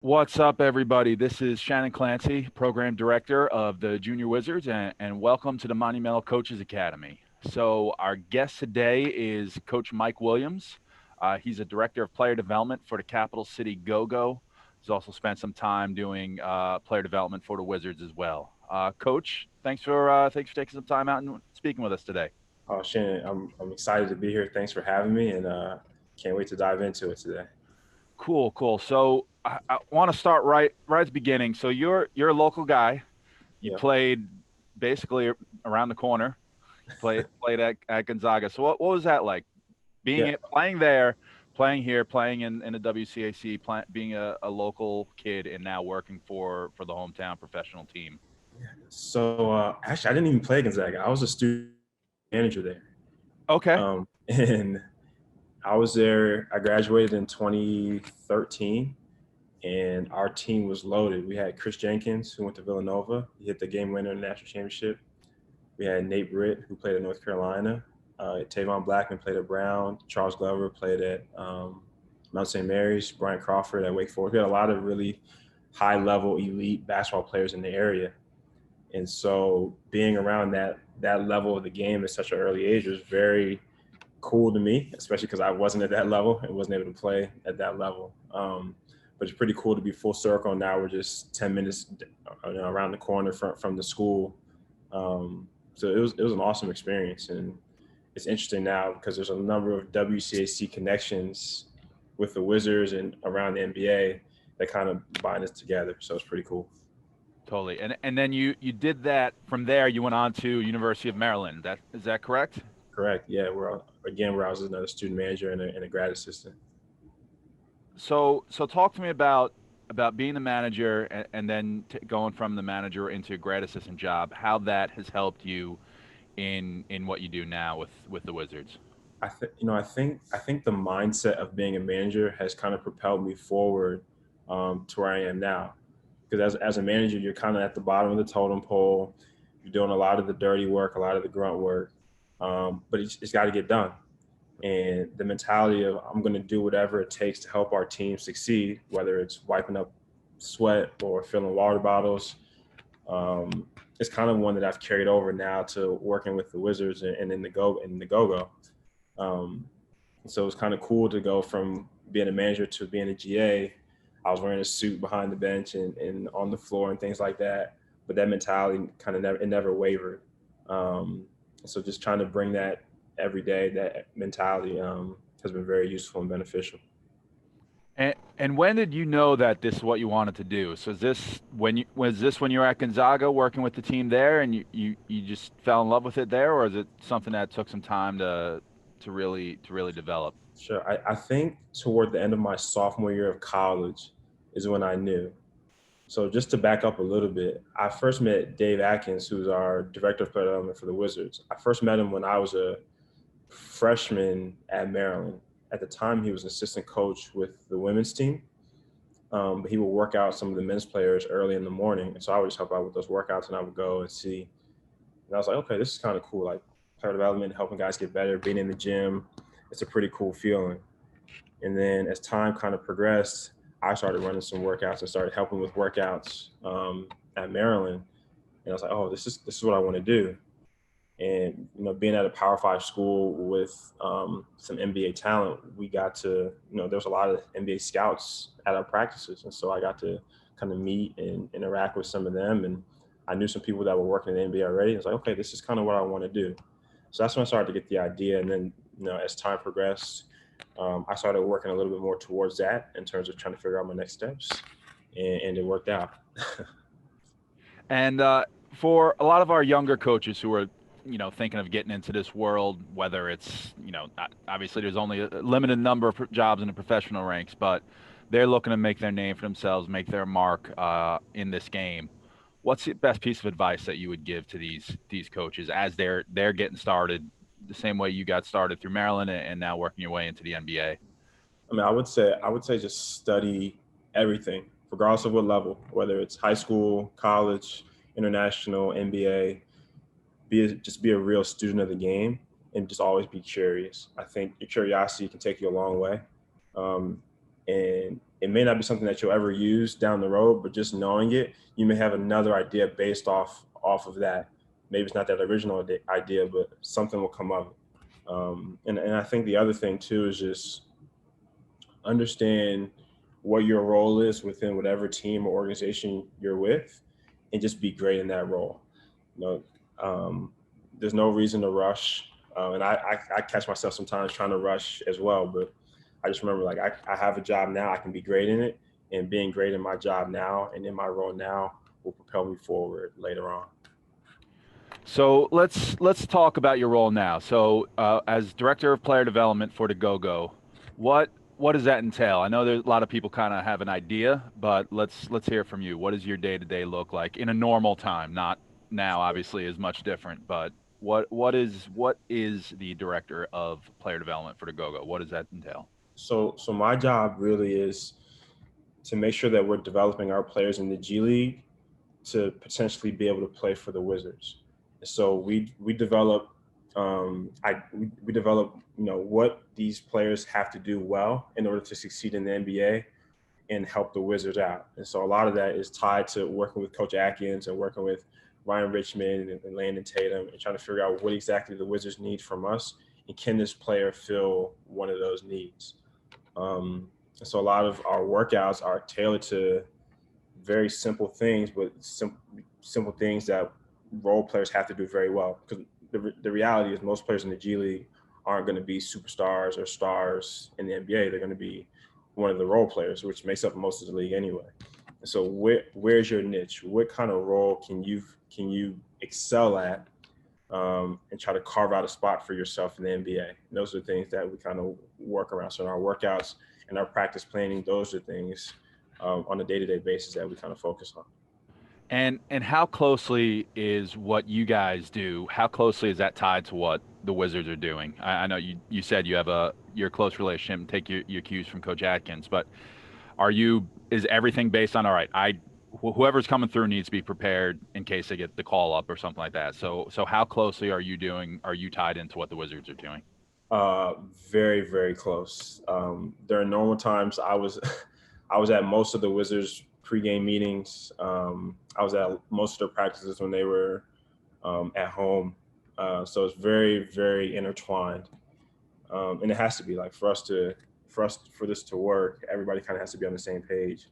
What's up, everybody? This is Shannon Clancy, Program Director of the Junior Wizards, and welcome to the Monumental Coaches Academy. So, our guest today is Coach Mike Williams. He's a Director of Player Development for the Capital City Go-Go. He's also spent some time doing player development for the Wizards as well. Coach, thanks for taking some time out and speaking with us today. Oh, Shannon, I'm excited to be here. Thanks for having me, and can't wait to dive into it today. Cool, cool. So, I want to start right at the beginning. So, you're a local guy. You Yeah, played basically around the corner. You played at Gonzaga. So what was that like? yeah. Playing there, playing here, playing in the WCAC, being a local kid, and now working for the hometown professional team. So actually, I didn't even play Gonzaga. I was a student manager there, Okay. and I was there. I graduated in 2013, and our team was loaded. We had Chris Jenkins, who went to Villanova. He hit the game winner in the national championship. We had Nate Britt, who played at North Carolina. Tavon Blackman played at Brown. Charles Glover played at Mount St. Mary's. Brian Crawford at Wake Forest. We had a lot of really high-level elite basketball players in the area. And so being around that level of the game at such an early age was very cool to me, especially because I wasn't at that level and wasn't able to play at that level. But it's pretty cool to be full circle. Now we're just 10 minutes around the corner from the school. So it was an awesome experience, and it's interesting now because there's a number of WCAC connections with the Wizards and around the NBA that kind of bind us together. So it's pretty cool. Totally. And then you did that from there. You went on to University of Maryland. That is that correct? Correct. Yeah, where I was another student manager and a grad assistant. So talk to me about being the manager and then going from the manager into a grad assistant job. How that has helped you in what you do now with the Wizards. I think the mindset of being a manager has kind of propelled me forward to where I am now. Because as a manager, you're kind of at the bottom of the totem pole. You're doing a lot of the dirty work, a lot of the grunt work, but it's got to get done. And the mentality of I'm going to do whatever it takes to help our team succeed, whether it's wiping up sweat or filling water bottles, um, it's kind of one that I've carried over now to working with the Wizards and in the go. Um, so it's kind of cool to go from being a manager to being a GA. I was wearing a suit behind the bench and on the floor and things like that. But that mentality kind of never wavered. Um, so just trying to bring that every day, that mentality has been very useful and beneficial. And when did you know that this is what you wanted to do? So is this when you was this when you were at Gonzaga working with the team there and you just fell in love with it there, or is it something that took some time to really develop? Sure. I think toward the end of my sophomore year of college is when I knew. So just to back up a little bit, I first met Dave Atkins, who's our director of player development for the Wizards. I first met him when I was a freshman at Maryland. At the time, he was an assistant coach with the women's team, but he would work out some of the men's players early in the morning. And so I would just help out with those workouts, and I would go and see. And I was like, okay, this is kind of cool. Like player development, helping guys get better, being in the gym. It's a pretty cool feeling. And then as time kind of progressed, I started running some workouts and started helping with workouts at Maryland. And I was like, oh, this is what I want to do. And being at a Power Five school with some NBA talent, we got to there's a lot of NBA scouts at our practices, and so I got to kind of meet and interact with some of them, and I knew some people that were working in the NBA already. I was like, okay, this is kind of what I want to do. So that's when I started to get the idea, and then as time progressed, I started working a little bit more towards that in terms of trying to figure out my next steps, and it worked out. And for a lot of our younger coaches who are, thinking of getting into this world, whether it's, obviously there's only a limited number of jobs in the professional ranks, but they're looking to make their name for themselves, make their mark in this game. What's the best piece of advice that you would give to these coaches as they're getting started the same way you got started through Maryland and now working your way into the NBA? I mean, I would say just study everything, regardless of what level, whether it's high school, college, international, NBA. Just be a real student of the game and just always be curious. I think your curiosity can take you a long way, and it It may not be something that you'll ever use down the road, but just knowing it, you may have another idea based off of that. Maybe it's not that original idea, but something will come of it. And I think the other thing too is just understand what your role is within whatever team or organization you're with, and just be great in that role. You know, there's no reason to rush, and I catch myself sometimes trying to rush as well. But I just remember like I have a job now, I can be great in it, and being great in my job now and in my role now will propel me forward later on. So let's talk about your role now. So as director of player development for the Go-Go, what does that entail? I know there's a lot of people kind of have an idea, but let's hear from you. What does your day-to-day look like in a normal time? Not now, obviously, is much different, but what is the director of player development for the Go-Go? What does that entail? So my job really is to make sure that we're developing our players in the G League to potentially be able to play for the Wizards. So we develop we develop what these players have to do well in order to succeed in the NBA and help the Wizards out. And so a lot of that is tied to working with Coach Atkins and working with Ryan Richmond and Landon Tatum and trying to figure out what exactly the Wizards need from us and can this player fill one of those needs. So a lot of our workouts are tailored to very simple things, but simple things that role players have to do very well. Because the reality is most players in the G League aren't going to be superstars or stars in the NBA. They're going to be one of the role players, which makes up most of the league anyway. And so where's your niche? What kind of role can you excel at, and try to carve out a spot for yourself in the NBA? And those are the things that we kind of work around. So in our workouts and our practice planning, those are things on a day-to-day basis that we kind of focus on. And how closely is what you guys do? How closely is that tied to what the Wizards are doing? I know you said you have your close relationship and take your cues from Coach Atkins, but is everything based on all right? Whoever's coming through needs to be prepared in case they get the call up or something like that. So how closely are you tied into what the Wizards are doing? Uh, Very, very close. During normal times, I was I was at most of the Wizards pregame meetings. I was at most of their practices when they were at home. So it's very, very intertwined, and it has to be like for this to work. Everybody kind of has to be on the same page.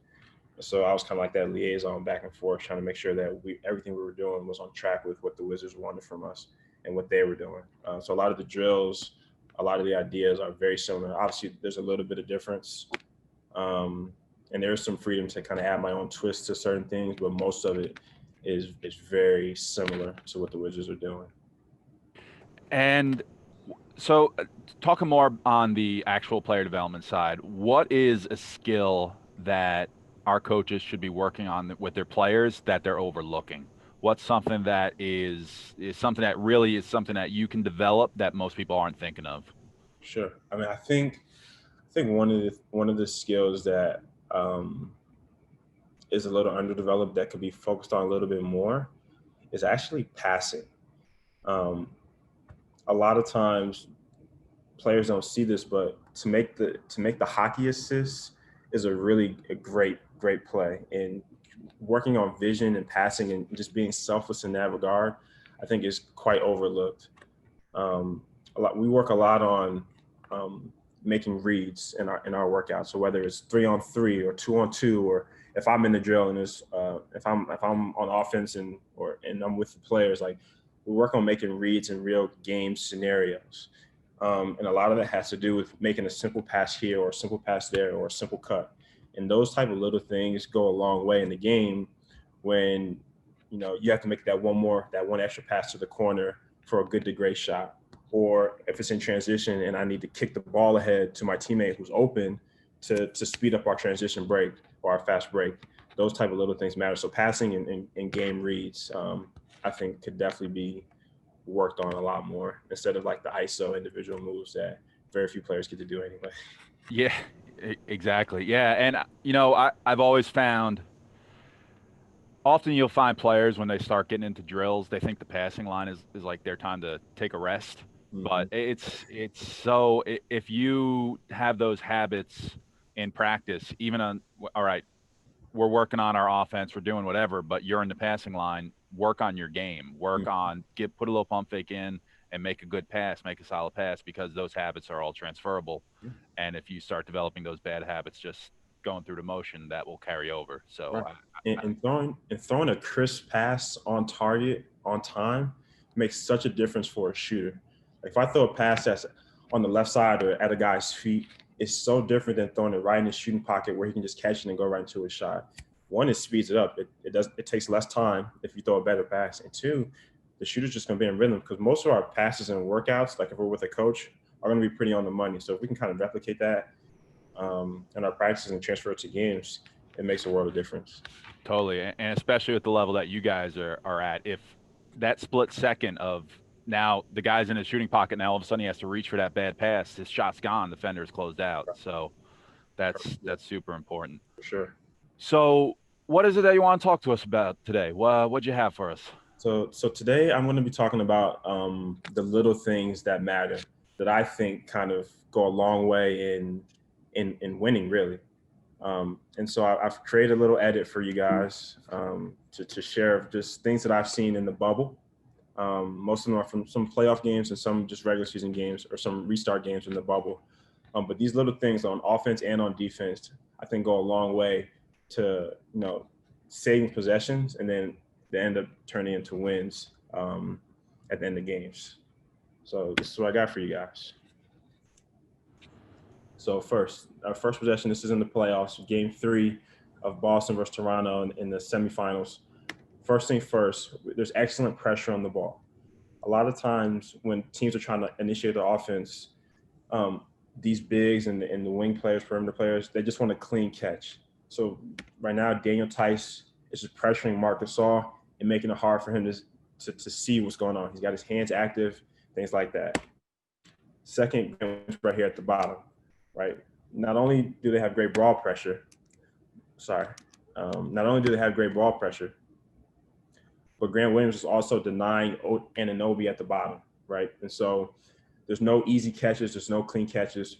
So I was kind of like that liaison back and forth, trying to make sure that everything we were doing was on track with what the Wizards wanted from us and what they were doing. So a lot of the drills, a lot of the ideas are very similar. Obviously, there's a little bit of difference, um, and there's some freedom to kind of add my own twist to certain things, but most of it is very similar to what the Wizards are doing. And so, talking more on the actual player development side, what is a skill that our coaches should be working on with their players that they're overlooking? What's something that is something that really is something that you can develop that most people aren't thinking of? Sure. I mean, I think one of the skills that is a little underdeveloped that could be focused on a little bit more is actually passing. Um, a lot of times players don't see this, but to make the hockey assist is a great play. And working on vision and passing and just being selfless in that regard, I think is quite overlooked. Um, we work a lot on making reads in our workouts. So whether it's 3-on-3 or 2-on-2, or if I'm in the drill and if I'm on offense and I'm with the players, like we work on making reads in real game scenarios. And a lot of that has to do with making a simple pass here or a simple pass there or a simple cut. And those type of little things go a long way in the game when you have to make that one extra pass to the corner for a good to great shot. Or if it's in transition and I need to kick the ball ahead to my teammate who's open to speed up our transition break or our fast break. Those type of little things matter. So passing and game reads, I think could definitely be worked on a lot more instead of like the ISO individual moves that very few players get to do anyway. Yeah, exactly. Yeah, and I've always found often you'll find players when they start getting into drills, they think the passing line is like their time to take a rest. Mm-hmm. But it's so if you have those habits in practice, even on, all right, we're working on our offense, we're doing whatever, but you're in the passing line, work on your game, work on, put a little pump fake in and make a good pass, make a solid pass, because those habits are all transferable. And if you start developing those bad habits, just going through the motion, that will carry over. So Right. And throwing a crisp pass on target on time makes such a difference for a shooter. Like if I throw a pass that's on the left side or at a guy's feet, it's so different than throwing it right in the shooting pocket where he can just catch it and go right into a shot. One, it speeds it up. It takes less time if you throw a better pass. And two, the shooter's just gonna be in rhythm because most of our passes and workouts, like if we're with a coach, are gonna be pretty on the money. So if we can kind of replicate that in our practices and transfer it to games, it makes a world of difference. totally, and especially at the level that you guys are at, if that split second of, now the guy's in his shooting pocket, now all of a sudden he has to reach for that bad pass, his shot's gone, the defender's closed out. So Yeah, that's super important. for sure. So what is it that you want to talk to us about today? What'd you have for us? So today I'm going to be talking about the little things that matter that I think kind of go a long way in winning, really. And so I've created a little edit for you guys to share just things that I've seen in the bubble. Most of them are from some playoff games and some just regular season games or some restart games in the bubble. But these little things on offense and on defense, I think, go a long way to saving possessions, and then they end up turning into wins at the end of games. So this is what I got for you guys. So first, our first possession. This is in the playoffs, Game 3 of Boston versus Toronto in the semifinals. First thing first, there's excellent pressure on the ball. A lot of times when teams are trying to initiate the offense, um, these bigs and the wing players, perimeter players, they just want a clean catch. So right now, Daniel Tice is just pressuring Marc Gasol and making it hard for him to see what's going on. He's got his hands active, things like that. Second, right here at the bottom, right? Not only do they have great ball pressure, sorry, not only do they have great ball pressure, but Grant Williams is also denying Anunoby at the bottom, right? And so there's no easy catches, there's no clean catches.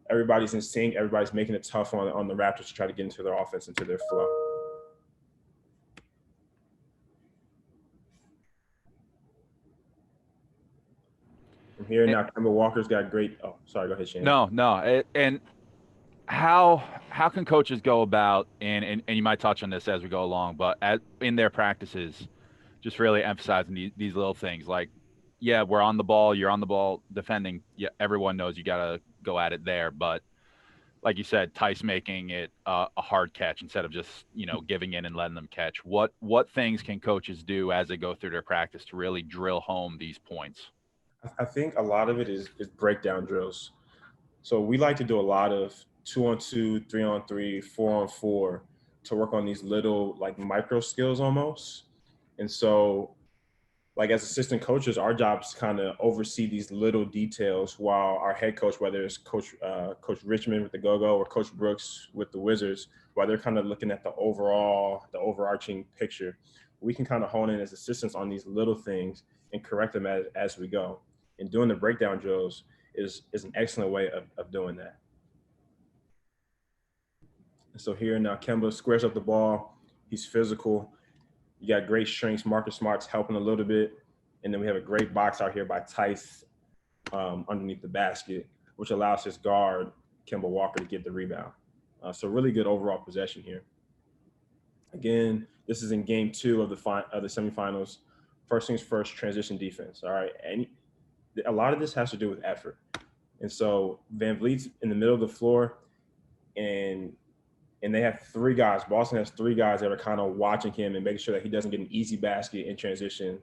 Everybody's in sync. Everybody's making it tough on the Raptors to try to get into their offense, into their flow. From here Eh, now, Kemba Walker's got great. Oh, sorry. Go ahead, Shane. And how can coaches go about, and you might touch on this as we go along, but in their practices, just really emphasizing these little things like, yeah, we're on the ball, you're on the ball defending. Yeah, everyone knows you got to go at it there. But like you said, Tice making it a hard catch instead of just, giving in and letting them catch. What things can coaches do as they go through their practice to really drill home these points? I think a lot of it is breakdown drills. So we like to do a lot of 2-on-2, 3-on-3, 4-on-4 to work on these little like micro skills almost. And so like as assistant coaches, our job is to kind of oversee these little details while our head coach, whether it's Coach Richmond with the Go-Go or Coach Brooks with the Wizards, while they're kind of looking at the overarching picture, we can kind of hone in as assistants on these little things and correct them as we go. And doing the breakdown drills is an excellent way of doing that. And so here now, Kemba squares up the ball. He's physical. You got great strengths. Marcus Smart's helping a little bit. And then we have a great box out here by Tice underneath the basket, which allows his guard, Kemba Walker, to get the rebound. So really good overall possession here. Again, this is in game 2 of the semifinals. First things first, transition defense. All right. And a lot of this has to do with effort. And so Van Vliet's in the middle of the floor, and they have 3 guys. Boston has 3 guys that are kind of watching him and making sure that he doesn't get an easy basket in transition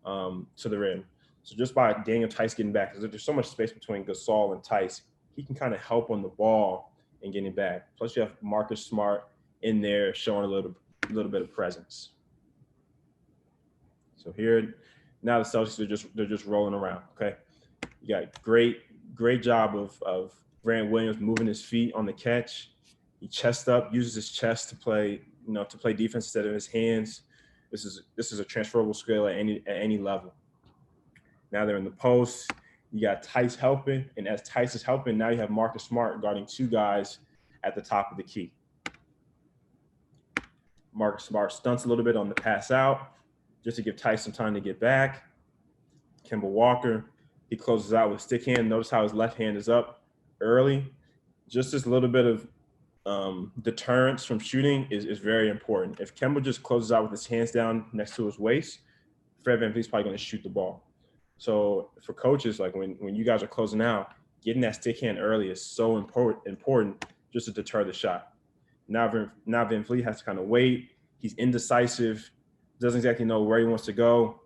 to the rim. So just by Daniel Tice getting back, because there's so much space between Gasol and Tice, he can kind of help on the ball and getting back. Plus you have Marcus Smart in there showing a little bit of presence. So here now the Celtics they're just rolling around. Okay, you got great job of Grant Williams moving his feet on the catch. He chests up, uses his chest to play defense instead of his hands. This is a transferable skill at any level. Now they're in the post. You got Tice helping, and as Tice is helping, now you have Marcus Smart guarding 2 guys at the top of the key. Marcus Smart stunts a little bit on the pass out just to give Tice some time to get back. Kemba Walker, he closes out with stick hand. Notice how his left hand is up early. Just this little bit of deterrence from shooting is very important. If Kemba just closes out with his hands down next to his waist, Fred VanVleet's probably going to shoot the ball. So for coaches, like when you guys are closing out, getting that stick hand early is so important just to deter the shot. Now VanVleet has to kind of wait. He's indecisive, doesn't exactly know where he wants to go,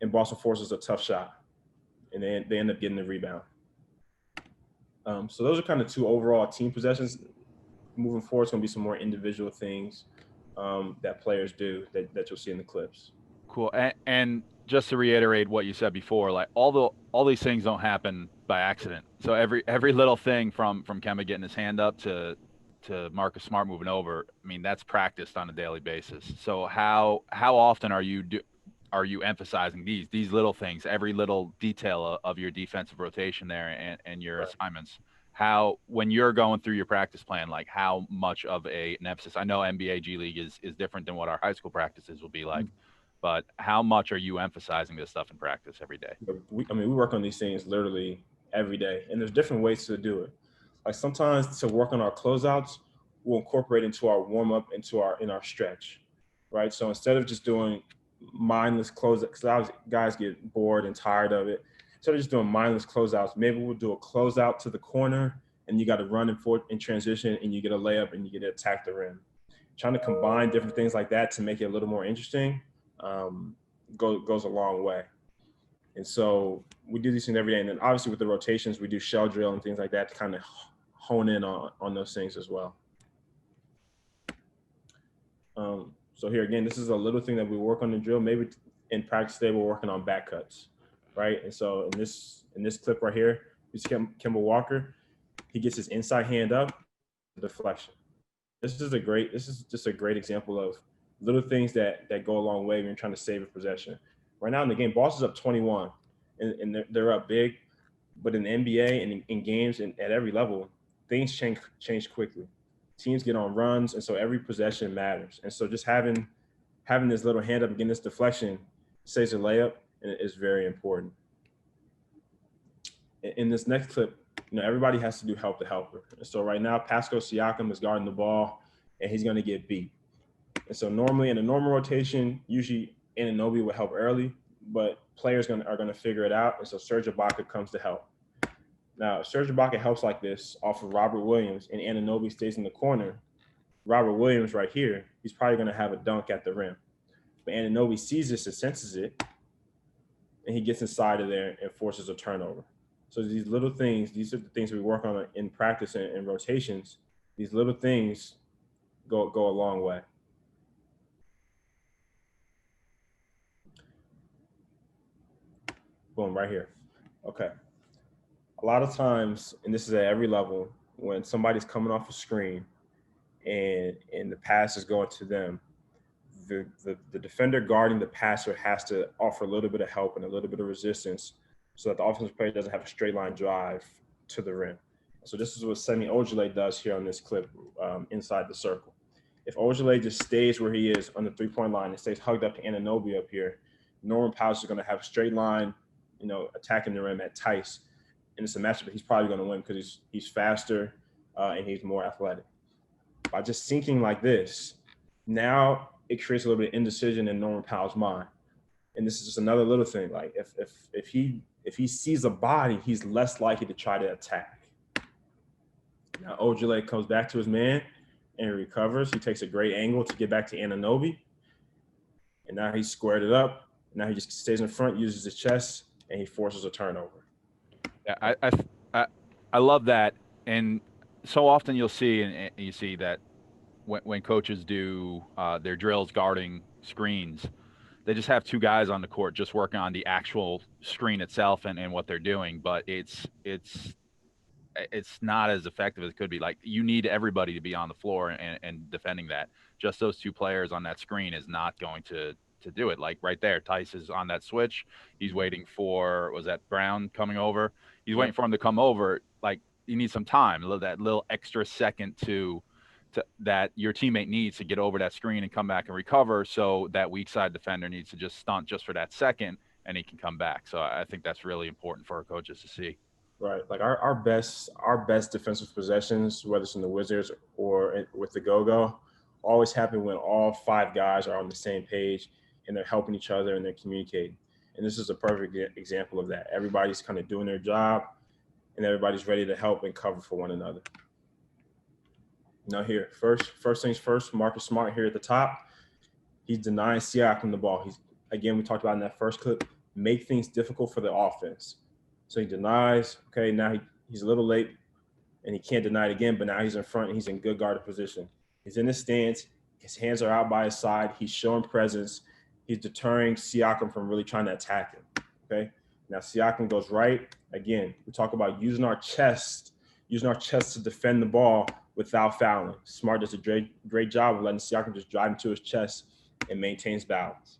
and Boston forces a tough shot, and they end up getting the rebound. So those are kind of two overall team possessions. Moving forward, it's going to be some more individual things that players do that you'll see in the clips. Cool. And just to reiterate what you said before, like all these things don't happen by accident. So every little thing from Kemba getting his hand up to Marcus Smart moving over, I mean, that's practiced on a daily basis. So how often are you emphasizing these little things, every little detail of your defensive rotation there and your Right. assignments? How when you're going through your practice plan, like how much of an emphasis? I know NBA G League is different than what our high school practices will be like, but how much are you emphasizing this stuff in practice every day? We work on these things literally every day, and there's different ways to do it. Like sometimes to work on our closeouts, we'll incorporate into our warm up, in our stretch, right? So instead of just doing mindless closeouts, because guys get bored and tired of it. Instead of just doing mindless closeouts, maybe we'll do a closeout to the corner, and you got to run and forth in transition, and you get a layup, and you get to attack the rim. Trying to combine different things like that to make it a little more interesting um, goes a long way. And so we do these things every day. And then obviously with the rotations, we do shell drill and things like that to kind of hone in on those things as well. So here again, this is a little thing that we work on the drill. Maybe in practice today, we're working on back cuts, right? And so in this clip right here, you see Kemba Walker. He gets his inside hand up, deflection. This is just a great example of little things that go a long way when you're trying to save a possession. Right now in the game, Boston's up 21, and they're up big. But in the NBA and in games and at every level, things change quickly. Teams get on runs, and so every possession matters. And so just having this little hand up and getting this deflection saves a layup, and it is very important. In this next clip, everybody has to do help the helper. And so right now, Pascal Siakam is guarding the ball, and he's going to get beat. And so normally in a normal rotation, usually Anunoby would help early, but players are going to figure it out. And so Serge Ibaka comes to help. Now, Serge Ibaka helps like this off of Robert Williams, and Anunoby stays in the corner. Robert Williams right here, he's probably going to have a dunk at the rim. But Anunoby sees this and senses it, and he gets inside of there and forces a turnover. So these little things, these are the things we work on in practice and rotations. These little things go a long way. Boom, right here. Okay. A lot of times, and this is at every level, when somebody's coming off a screen and the pass is going to them, the defender guarding the passer has to offer a little bit of help and a little bit of resistance so that the offensive player doesn't have a straight line drive to the rim. So this is what Semi Ojeleye does here on this clip inside the circle. If Ojeleye just stays where he is on the three-point line and stays hugged up to Anunoby up here, Norman Powell is going to have a straight line, attacking the rim at Tice. And it's a matchup that he's probably going to win because he's faster and he's more athletic. By just sinking like this, now it creates a little bit of indecision in Norman Powell's mind. And this is just another little thing. Like if he sees a body, he's less likely to try to attack. Now Ojeleye comes back to his man and he recovers. He takes a great angle to get back to Anunoby. And now he's squared it up. Now he just stays in front, uses his chest, and he forces a turnover. Yeah, I love that, and so often you'll see and you see that when coaches do their drills guarding screens, they just have two guys on the court just working on the actual screen itself and what they're doing, but it's not as effective as it could be. Like you need everybody to be on the floor and defending that. Just those two players on that screen is not going to do it. Like right there, Tice is on that switch. He's waiting for was that Brown coming over? He's waiting Yep. for him to come over. Like you need some time, that little extra second to that your teammate needs to get over that screen and come back and recover. So that weak side defender needs to just stunt just for that second, and he can come back. So I think that's really important for our coaches to see. Right. Like our best defensive possessions, whether it's in the Wizards or with the Go-Go, always happen when all five guys are on the same page and they're helping each other and they're communicating. And this is a perfect example of that. Everybody's kind of doing their job and everybody's ready to help and cover for one another. Now here, first things first, Marcus Smart here at the top. He's denying Siakam the ball. He's again, we talked about in that first clip, make things difficult for the offense. So he denies. Okay, now he's a little late and he can't deny it again, but now he's in front and he's in good guarded position. He's in his stance. His hands are out by his side. He's showing presence. He's deterring Siakam from really trying to attack him. Okay, now Siakam goes right. Again, we talk about using our chest to defend the ball without fouling. Smart does a great job of letting Siakam just drive into his chest and maintains balance.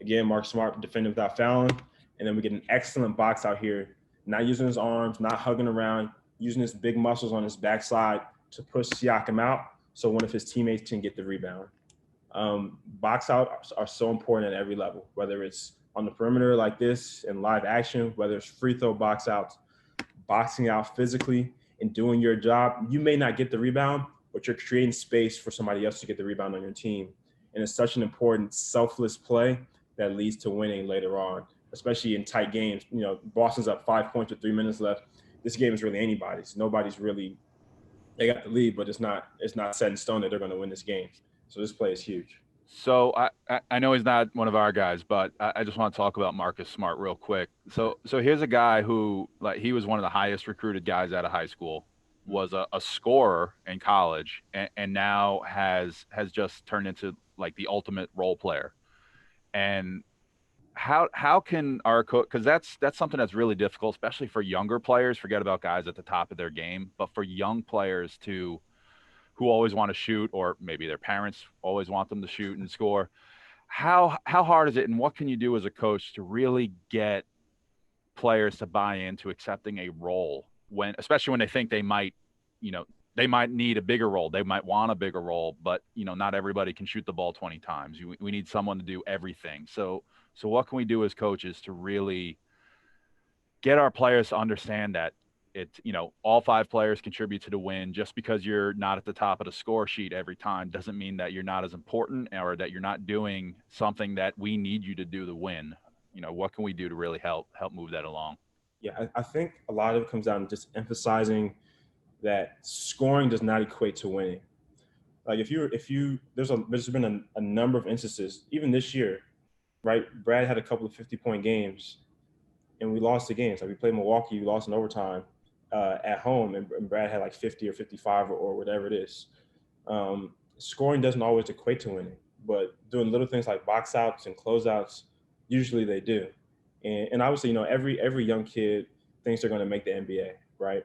Again, Mark Smart defending without fouling. And then we get an excellent box out here, not using his arms, not hugging around, using his big muscles on his backside to push Siakam out so one of his teammates can get the rebound. Box out are so important at every level, whether it's on the perimeter like this in live action, whether it's free throw box outs, boxing out physically and doing your job. You may not get the rebound, but you're creating space for somebody else to get the rebound on your team. And it's such an important selfless play that leads to winning later on, especially in tight games. You know, Boston's up 5 points with 3 minutes left. This game is really anybody's. Nobody's really, they got the lead, but it's not set in stone that they're going to win this game. So this play is huge. So I know he's not one of our guys, but I just want to talk about Marcus Smart real quick. So here's a guy who, like, he was one of the highest recruited guys out of high school, was a scorer in college, and now has just turned into like the ultimate role player. And how can our coach, because that's something that's really difficult, especially for younger players. Forget about guys at the top of their game, but for young players to who always want to shoot, or maybe their parents always want them to shoot and score. How hard is it, and what can you do as a coach to really get players to buy into accepting a role when, especially when they think they might, they might need a bigger role, they might want a bigger role, but not everybody can shoot the ball 20 times. We need someone to do everything. So what can we do as coaches to really get our players to understand that all five players contribute to the win. Just because you're not at the top of the score sheet every time doesn't mean that you're not as important or that you're not doing something that we need you to do to win. What can we do to really help move that along? Yeah, I think a lot of it comes down to just emphasizing that scoring does not equate to winning. Like there's been a number of instances, even this year, right? Brad had a couple of 50-point games and we lost the games. Like we played Milwaukee, we lost in overtime at home, and Brad had like 50 or 55 or whatever it is. Scoring doesn't always equate to winning, but doing little things like box outs and closeouts, usually they do. And obviously, every young kid thinks they're going to make the NBA, right?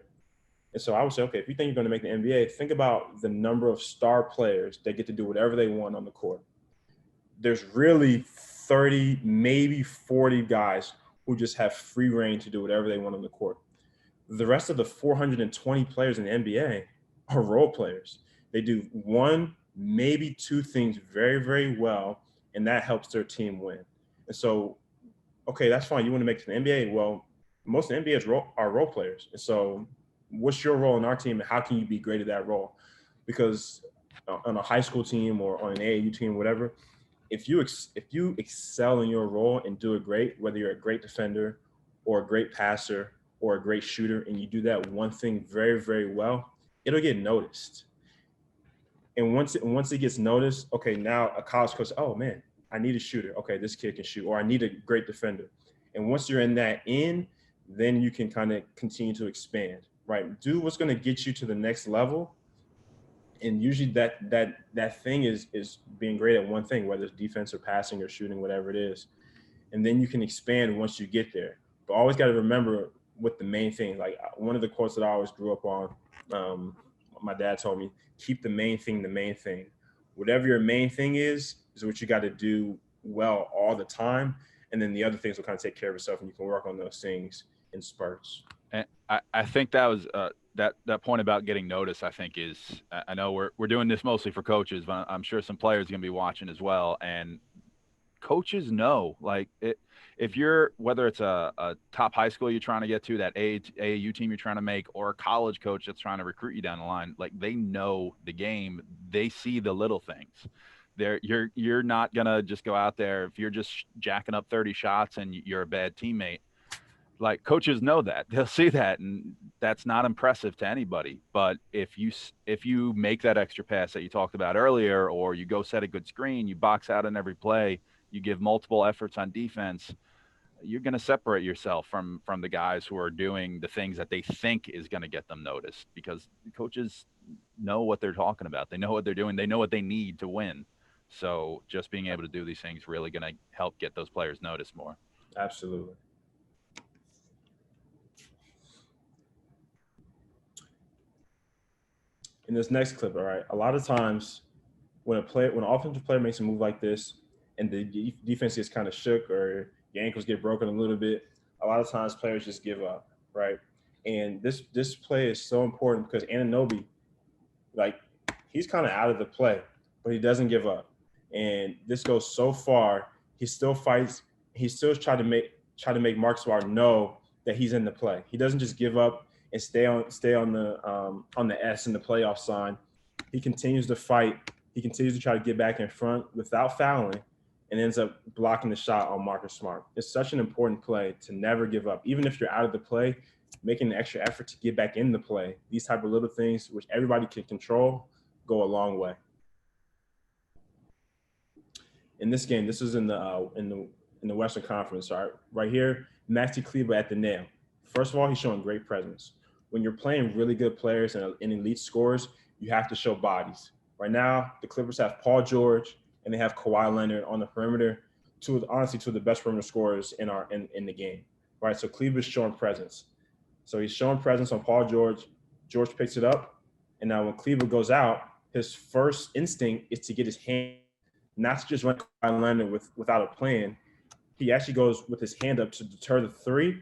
And so I would say, okay, if you think you're going to make the NBA, think about the number of star players that get to do whatever they want on the court. There's really 30, maybe 40 guys who just have free reign to do whatever they want on the court. The rest of the 420 players in the NBA are role players. They do one, maybe two things very, very well, and that helps their team win. And so, okay, that's fine. You want to make it to the NBA? Well, most of the NBA are role players. And so what's your role in our team, and how can you be great at that role? Because on a high school team or on an AAU team, whatever, if you excel in your role and do it great, whether you're a great defender or a great passer or a great shooter, and you do that one thing very, very well, it'll get noticed. And once it gets noticed, okay, now a college coach, oh man, I need a shooter. Okay, this kid can shoot, or I need a great defender. And once you're in that then you can kind of continue to expand, right? Do what's going to get you to the next level. And usually that thing is being great at one thing, whether it's defense or passing or shooting, whatever it is. And then you can expand once you get there. But always got to remember what the main thing, like one of the quotes that I always grew up on, my dad told me, keep the main thing the main thing. Whatever your main thing is what you got to do well all the time. And then the other things will kind of take care of itself, and you can work on those things in spurts. I think that was that point about getting noticed. I think is I know we're doing this mostly for coaches, but I'm sure some players are going to be watching as well. And coaches know, like if you're whether it's a top high school you're trying to get to, that AAU team you're trying to make, or a college coach that's trying to recruit you down the line, like they know the game. They see the little things. You're not gonna just go out there if you're just jacking up 30 shots and you're a bad teammate. Like coaches know that, they'll see that, and that's not impressive to anybody. But if you make that extra pass that you talked about earlier, or you go set a good screen, you box out in every play, you give multiple efforts on defense, you're going to separate yourself from the guys who are doing the things that they think is going to get them noticed, because coaches know what they're talking about, they know what they're doing, they know what they need to win. So just being able to do these things really going to help get those players noticed more. Absolutely. In this next clip, all right, a lot of times when an offensive player makes a move like this and the defense gets kind of shook or your ankles get broken a little bit, a lot of times players just give up, right? And this play is so important because Ananobi, like, he's kind of out of the play, but he doesn't give up. And this goes so far, he still fights. He still try to make Mark Smart know that he's in the play. He doesn't just give up and stay on the S in the playoff sign. He continues to fight. He continues to try to get back in front without fouling, and ends up blocking the shot on Marcus Smart. It's such an important play to never give up, even if you're out of the play. Making an extra effort to get back in the play. These type of little things, which everybody can control, go a long way. In this game, this is in the Western Conference. All right, right here, Maxi Kleber at the nail. First of all, he's showing great presence. When you're playing really good players and elite scorers, you have to show bodies. Right now, the Clippers have Paul George and they have Kawhi Leonard on the perimeter. Two of the best perimeter scorers in the game. Right, so Kleber's showing presence. So he's showing presence on Paul George. George picks it up, and now when Kleber goes out, his first instinct is to get his hand, not to just run Kawhi Leonard without a plan. He actually goes with his hand up to deter the three.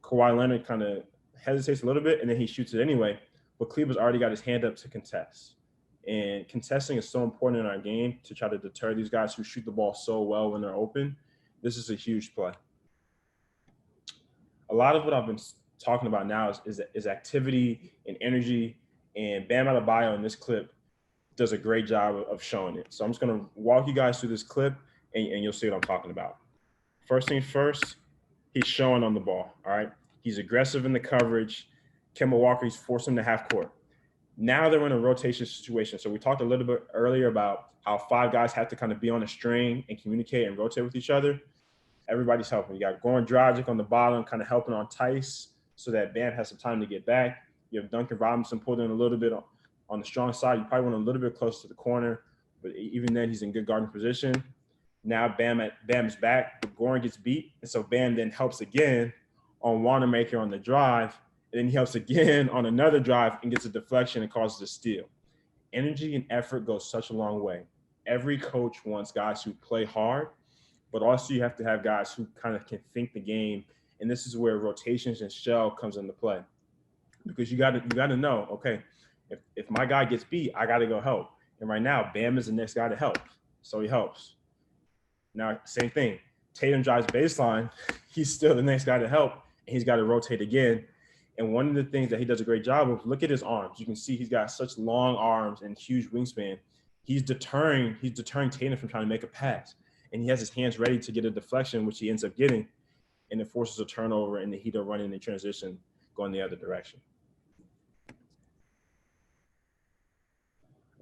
Kawhi Leonard kind of hesitates a little bit, and then he shoots it anyway. But Kleber's already got his hand up to contest. And contesting is so important in our game to try to deter these guys who shoot the ball so well when they're open. This is a huge play. A lot of what I've been talking about now is activity and energy, and Bam Adebayo in this clip does a great job of showing it. So I'm just going to walk you guys through this clip, and you'll see what I'm talking about. First things first, he's showing on the ball, all right? He's aggressive in the coverage. Kemba Walker, he's forced him to half court. Now they're in a rotation situation. So we talked a little bit earlier about how five guys have to kind of be on a string and communicate and rotate with each other. Everybody's helping. You got Goran Dragic on the bottom, kind of helping on Tice so that Bam has some time to get back. You have Duncan Robinson pulled in a little bit on the strong side. You probably want a little bit close to the corner, but even then he's in good guarding position. Now Bam's back, but Goran gets beat, and so Bam then helps again on Wanamaker on the drive, and then he helps again on another drive and gets a deflection and causes a steal. Energy and effort goes such a long way. Every coach wants guys who play hard, but also you have to have guys who kind of can think the game, and this is where rotations and shell comes into play, because you got to know, okay, if my guy gets beat, I got to go help. And right now, Bam is the next guy to help, so he helps. Now, same thing. Tatum drives baseline. He's still the next guy to help, and he's got to rotate again. And one of the things that he does a great job of, look at his arms. You can see he's got such long arms and huge wingspan. He's deterring Tatum from trying to make a pass. And he has his hands ready to get a deflection, which he ends up getting, and it forces a turnover and the Heat are running in transition going the other direction.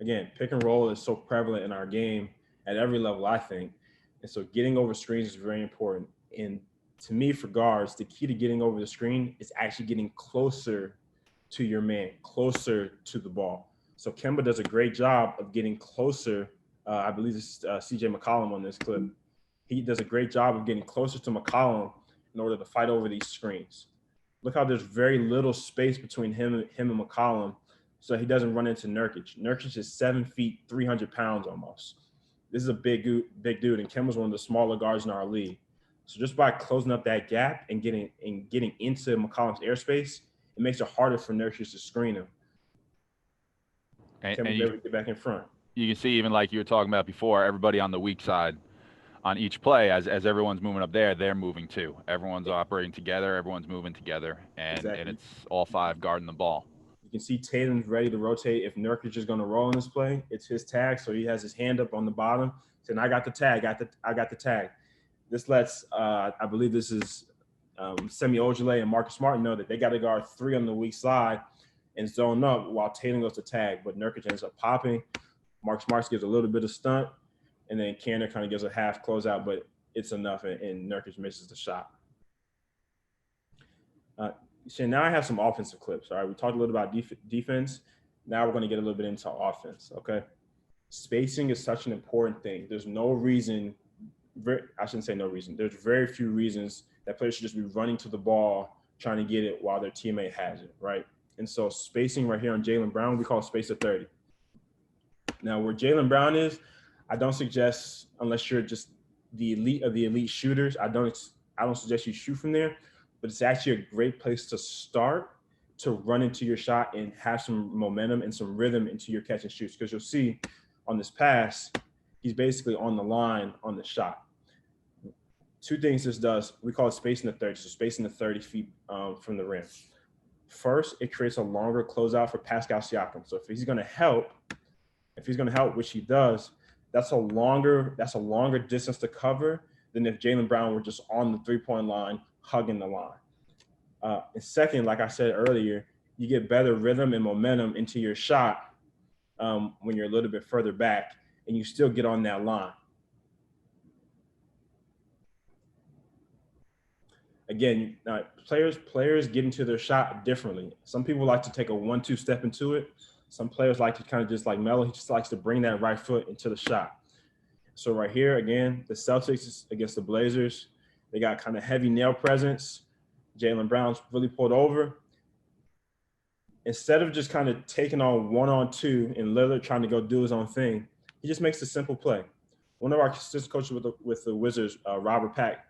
Again, pick and roll is so prevalent in our game at every level, I think. And so getting over screens is very important. And to me, for guards, the key to getting over the screen is actually getting closer to your man, closer to the ball. So Kemba does a great job of getting closer. I believe it's CJ McCollum on this clip. He does a great job of getting closer to McCollum in order to fight over these screens. Look how there's very little space between him and McCollum, so he doesn't run into Nurkic. Nurkic is 7 feet, 300 pounds almost. This is a big dude, and Kemba's one of the smaller guards in our league. So just by closing up that gap and getting into McCollum's airspace, it makes it harder for Nurkic to screen him. And Kemba's you able to get back in front. can see, even like you were talking about before, everybody on the weak side on each play, as everyone's moving up there, they're moving too. Everyone's operating together, everyone's moving together, and Exactly. it's all five guarding the ball. You can see Tatum's ready to rotate. If Nurkic is going to roll in this play, it's his tag, so he has his hand up on the bottom, saying, "I got the tag. I got the tag." This lets, I believe this is Semi Ojeleye and Marcus Smart know that they got to guard three on the weak side and zone up while Tatum goes to tag. But Nurkic ends up popping. Marcus Smart gives a little bit of stunt, and then Kanter kind of gives a half closeout, but it's enough, and Nurkic misses the shot. So now I have some offensive clips. All right, we talked a little about defense. Now we're going to get a little bit into offense. Okay, spacing is such an important thing. There's no reason. I shouldn't say no reason. There's very few reasons that players should just be running to the ball trying to get it while their teammate has it, right? And so spacing right here on Jaylen Brown, we call space of 30. Now where Jaylen Brown is, I don't suggest, unless you're just the elite of the elite shooters, I don't suggest you shoot from there, but it's actually a great place to start to run into your shot and have some momentum and some rhythm into your catch and shoots. Because you'll see on this pass, he's basically on the line on the shot. Two things this does, we call it spacing the 30, so spacing the 30 feet from the rim. First, it creates a longer closeout for Pascal Siakam. So if he's going to help, which he does, that's a longer distance to cover than if Jaylen Brown were just on the three-point line, hugging the line. And second, like I said earlier, you get better rhythm and momentum into your shot when you're a little bit further back, and you still get on that line. Again, players get into their shot differently. Some people like to take a 1-2 step into it. Some players like to kind of just like Melo. He just likes to bring that right foot into the shot. So right here, again, the Celtics against the Blazers, they got kind of heavy nail presence. Jaylen Brown's really pulled over. Instead of just kind of taking on 1-on-2 and Lillard trying to go do his own thing, he just makes a simple play. One of our assistant coaches with the Wizards, Robert Pack,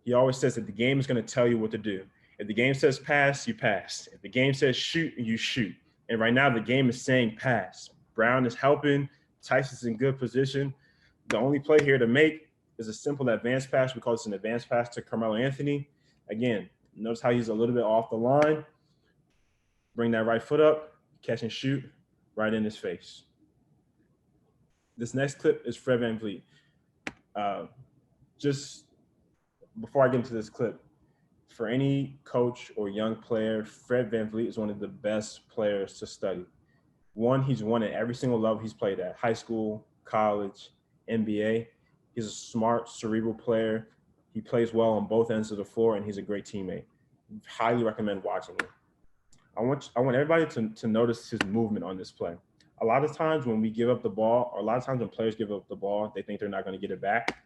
he always says that the game is going to tell you what to do. If the game says pass, you pass. If the game says shoot, you shoot. And right now the game is saying pass. Brown is helping. Tyson's in good position. The only play here to make is a simple advanced pass. We call this an advanced pass to Carmelo Anthony. Again, notice how he's a little bit off the line. Bring that right foot up, catch and shoot right in his face. This next clip is Fred VanVleet. Just before I get into this clip, for any coach or young player, Fred VanVleet is one of the best players to study. One, he's won at every single level he's played at, high school, college, NBA. He's a smart, cerebral player. He plays well on both ends of the floor, and he's a great teammate. Highly recommend watching him. I want everybody to notice his movement on this play. A lot of times when we give up the ball, or a lot of times when players give up the ball, they think they're not going to get it back.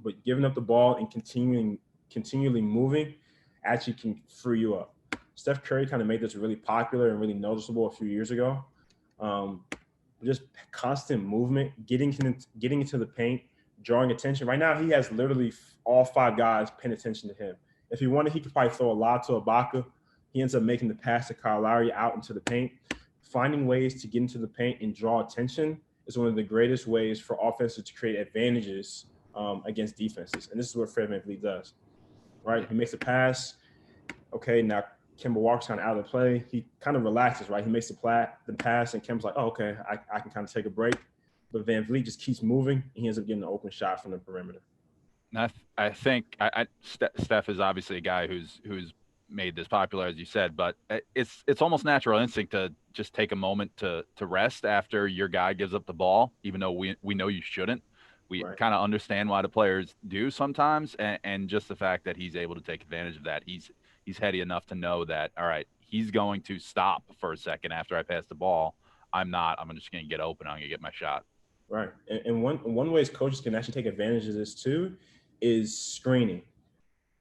But giving up the ball and continually moving actually can free you up. Steph Curry kind of made this really popular and really noticeable a few years ago. Just constant movement, getting into the paint, drawing attention. Right now, he has literally all five guys paying attention to him. If he wanted, he could probably throw a lob to Ibaka. He ends up making the pass to Kyle Lowry out into the paint. Finding ways to get into the paint and draw attention is one of the greatest ways for offenses to create advantages against defenses. And this is what Fred VanVleet does, right? He makes a pass. Okay, now Kemba Walker's kind of out of the play. He kind of relaxes, right? He makes the pass, and Kemba's like, oh, okay, I can kind of take a break. But VanVleet just keeps moving, and he ends up getting an open shot from the perimeter. I think Steph is obviously a guy who's made this popular, as you said, but it's almost natural instinct to just take a moment to rest after your guy gives up the ball, even though we know you shouldn't. We Right. kind of understand why the players do sometimes, and just the fact that he's able to take advantage of that. He's heady enough to know that, all right, he's going to stop for a second after I pass the ball. I'm not. I'm just going to get open. I'm going to get my shot. Right. And one way coaches can actually take advantage of this too is screening,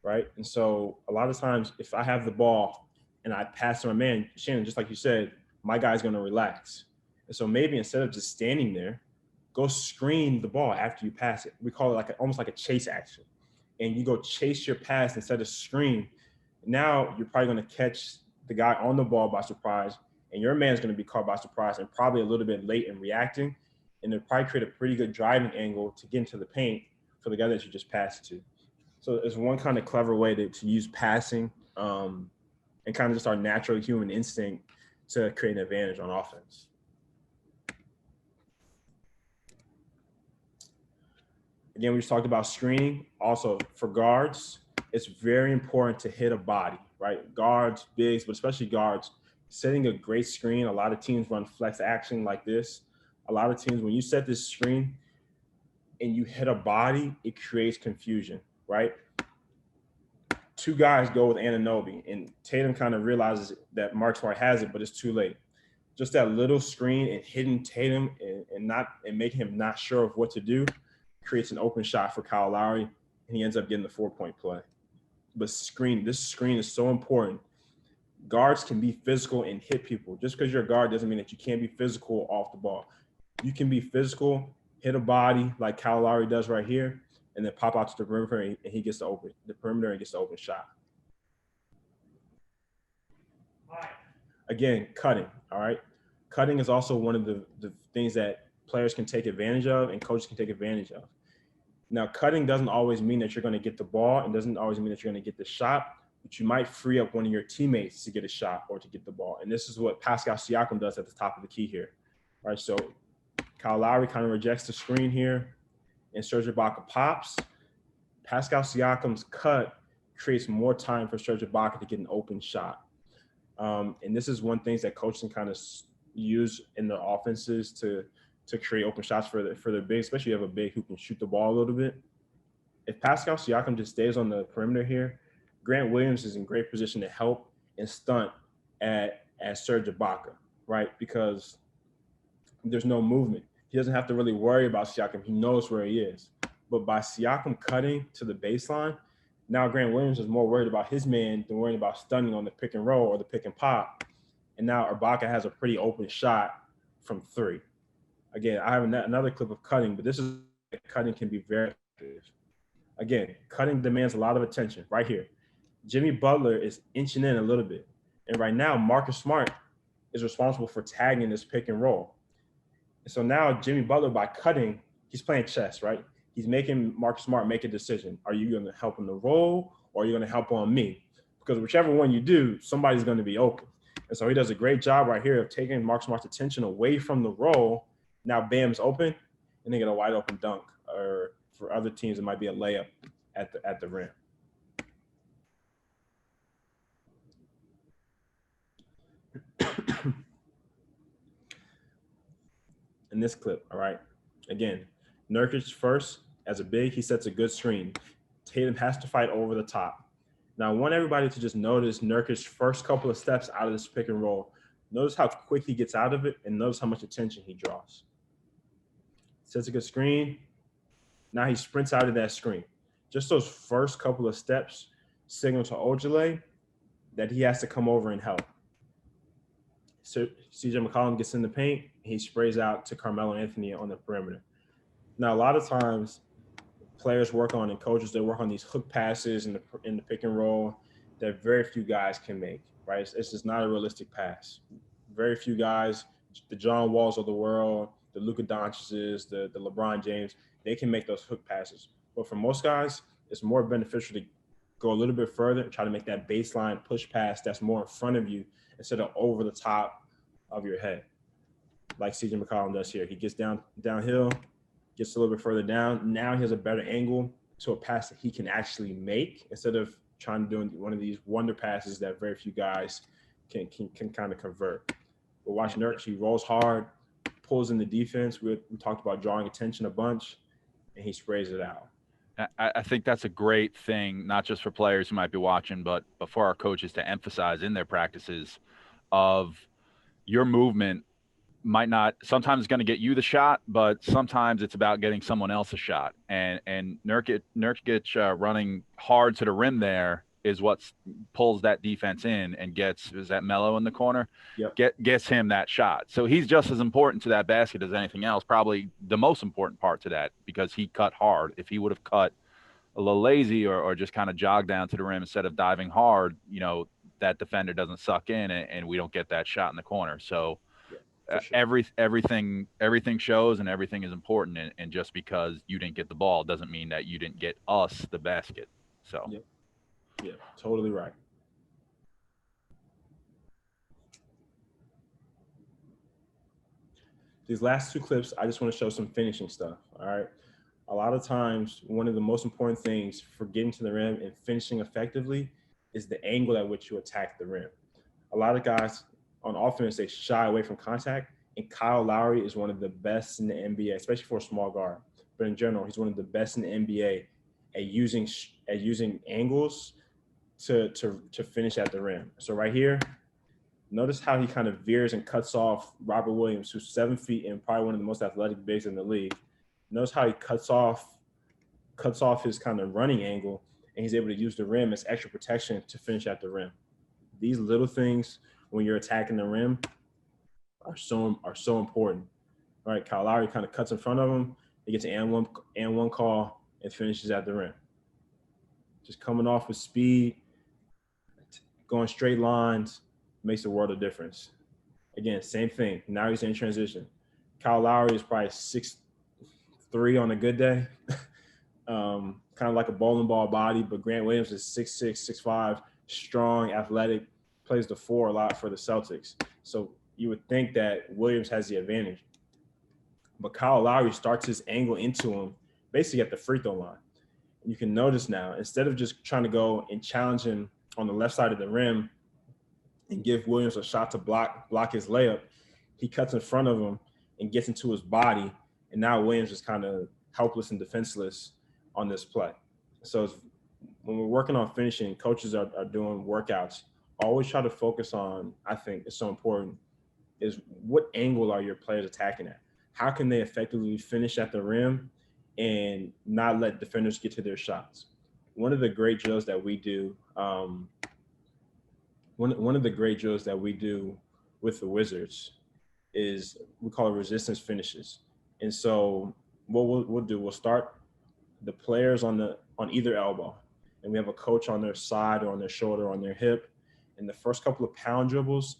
right? And so a lot of times if I have the ball and I pass to my man, Shannon, just like you said, my guy's going to relax. And so maybe instead of just standing there, go screen the ball after you pass it. We call it almost like a chase action. And you go chase your pass instead of screen. Now you're probably going to catch the guy on the ball by surprise, and your man's going to be caught by surprise and probably a little bit late in reacting, and it'll probably create a pretty good driving angle to get into the paint for the guy that you just passed to. So it's one kind of clever way to use passing and kind of just our natural human instinct to create an advantage on offense. Again, we just talked about screening. Also, for guards, it's very important to hit a body, right? Guards, bigs, but especially guards, setting a great screen. A lot of teams run flex action like this. A lot of teams, when you set this screen and you hit a body, it creates confusion, right? Two guys go with Anunoby, and Tatum kind of realizes that Mark Smart has it, but it's too late. Just that little screen and hitting Tatum and making him not sure of what to do creates an open shot for Kyle Lowry, and he ends up getting the 4-point play. But this screen is so important. Guards can be physical and hit people. Just because you're a guard doesn't mean that you can't be physical off the ball. You can be physical, hit a body like Kyle Lowry does right here, and then pop out to the perimeter and he gets the perimeter and gets the open shot. Again, cutting, all right? Cutting is also one of the things that players can take advantage of and coaches can take advantage of. Now, cutting doesn't always mean that you're going to get the ball and doesn't always mean that you're going to get the shot, but you might free up one of your teammates to get a shot or to get the ball. And this is what Pascal Siakam does at the top of the key here, right? So Kyle Lowry kind of rejects the screen here, and Serge Ibaka pops. Pascal Siakam's cut creates more time for Serge Ibaka to get an open shot. And this is one thing that coaches can kind of use in their offenses to create open shots for their bigs, especially if you have a big who can shoot the ball a little bit. If Pascal Siakam just stays on the perimeter here, Grant Williams is in great position to help and stunt at Serge Ibaka, right? Because there's no movement. He doesn't have to really worry about Siakam. He knows where he is. But by Siakam cutting to the baseline, now Grant Williams is more worried about his man than worrying about stunning on the pick and roll or the pick and pop. And now Ibaka has a pretty open shot from three. Again, I have another clip of cutting, but this is cutting can be very effective. Again, cutting demands a lot of attention right here. Jimmy Butler is inching in a little bit. And right now, Marcus Smart is responsible for tagging this pick and roll. And so now Jimmy Butler, by cutting, he's playing chess, right? He's making Marcus Smart make a decision. Are you going to help him to roll or are you going to help on me? Because whichever one you do, somebody's going to be open. And so he does a great job right here of taking Marcus Smart's attention away from the roll. Now Bam's open, and they get a wide open dunk. Or for other teams, it might be a layup at the rim. In this clip, all right. Again, Nurkic first as a big, he sets a good screen. Tatum has to fight over the top. Now, I want everybody to just notice Nurkic's first couple of steps out of this pick and roll. Notice how quick he gets out of it, and notice how much attention he draws. Sets a good screen. Now he sprints out of that screen. Just those first couple of steps signal to Ojale that he has to come over and help. So CJ McCollum gets in the paint. He sprays out to Carmelo Anthony on the perimeter. Now, a lot of times, players work on and coaches, they work on these hook passes in the pick and roll that very few guys can make, right? It's just not a realistic pass. Very few guys, the John Walls of the world, the Luka Doncic's, the LeBron James, they can make those hook passes. But for most guys, it's more beneficial to go a little bit further and try to make that baseline push pass that's more in front of you instead of over the top of your head, like CJ McCollum does here. He gets downhill, gets a little bit further down. Now he has a better angle to a pass that he can actually make instead of trying to do one of these wonder passes that very few guys can kind of convert. But watch Nurkic, he rolls hard, pulls in the defense. We talked about drawing attention a bunch, and he sprays it out. I think that's a great thing, not just for players who might be watching, but for our coaches to emphasize in their practices of your movement might not sometimes it's going to get you the shot, but sometimes it's about getting someone else a shot. And Nurkic running hard to the rim there is what pulls that defense in and is that Melo in the corner? Yep. Gets him that shot. So he's just as important to that basket as anything else, probably the most important part to that, because he cut hard. If he would have cut a little lazy or just kind of jogged down to the rim instead of diving hard, that defender doesn't suck in and we don't get that shot in the corner. So Yeah, for sure. everything shows and everything is important. And just because you didn't get the ball doesn't mean that you didn't get us the basket. So Yeah, yeah, totally right. These last two clips, I just want to show some finishing stuff. All right. A lot of times, one of the most important things for getting to the rim and finishing effectively is the angle at which you attack the rim. A lot of guys on offense, they shy away from contact, and Kyle Lowry is one of the best in the NBA, especially for a small guard. But in general, he's one of the best in the NBA at using angles to finish at the rim. So right here, notice how he kind of veers and cuts off Robert Williams, who's 7 feet and probably one of the most athletic bigs in the league. Notice how he cuts off his kind of running angle, and he's able to use the rim as extra protection to finish at the rim. These little things when you're attacking the rim are so important. All right, Kyle Lowry kind of cuts in front of him. He gets an and one call and finishes at the rim. Just coming off with speed, going straight lines makes a world of difference. Again, same thing. Now he's in transition. Kyle Lowry is probably 6'3" on a good day, kind of like a bowling ball body. But Grant Williams is 6'6", 6'5", strong, athletic, plays the four a lot for the Celtics. So you would think that Williams has the advantage. But Kyle Lowry starts his angle into him basically at the free throw line. And you can notice now, instead of just trying to go and challenge him on the left side of the rim and give Williams a shot to block his layup, he cuts in front of him and gets into his body. And now Williams is kind of helpless and defenseless on this play. So when we're working on finishing, coaches are doing workouts. Always try to focus on, I think it's so important, is what angle are your players attacking at? How can they effectively finish at the rim and not let defenders get to their shots? One of the great drills that we do, one of the great drills that we do with the Wizards is we call it resistance finishes. And so what we'll do, we'll start the players on either elbow, and we have a coach on their side or on their shoulder or on their hip. And the first couple of pound dribbles,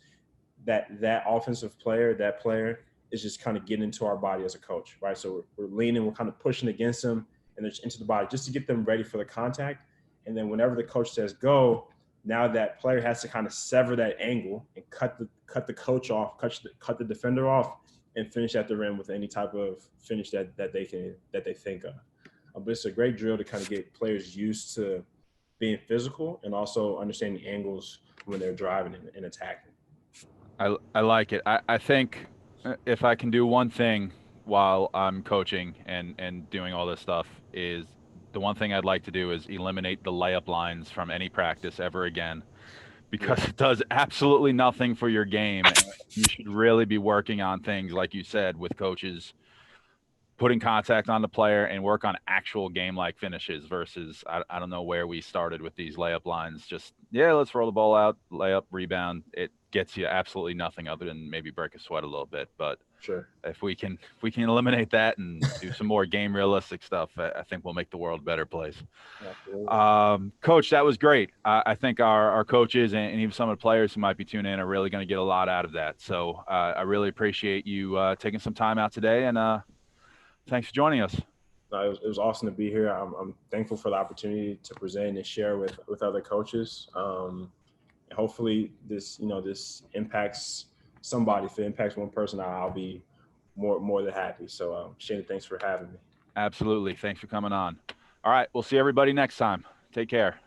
that offensive player, that player is just kind of getting into our body as a coach, right? So we're leaning, we're kind of pushing against them and they're into the body just to get them ready for the contact. And then whenever the coach says go, now that player has to kind of sever that angle and cut the coach off, cut the defender off, and finish at the rim with any type of finish that they think of. But it's a great drill to kind of get players used to being physical and also understanding angles when they're driving and attacking. I like it. I think if I can do one thing while I'm coaching and doing all this stuff is the one thing I'd like to do is eliminate the layup lines from any practice ever again because Yeah. it does absolutely nothing for your game. And you should really be working on things like you said with coaches putting contact on the player and work on actual game like finishes versus I don't know where we started with these layup lines. Just let's roll the ball out, layup, rebound. It gets you absolutely nothing other than maybe break a sweat a little bit. But Sure. if we can eliminate that and do some more game realistic stuff, I think we'll make the world a better place. Absolutely. Coach, that was great. I think our coaches and even some of the players who might be tuning in are really going to get a lot out of that. So I really appreciate you taking some time out today and thanks for joining us. No, it was awesome to be here. I'm thankful for the opportunity to present and share with other coaches. And hopefully this impacts somebody. If it impacts one person, I'll be more than happy. So Shane, thanks for having me. Absolutely. Thanks for coming on. All right. We'll see everybody next time. Take care.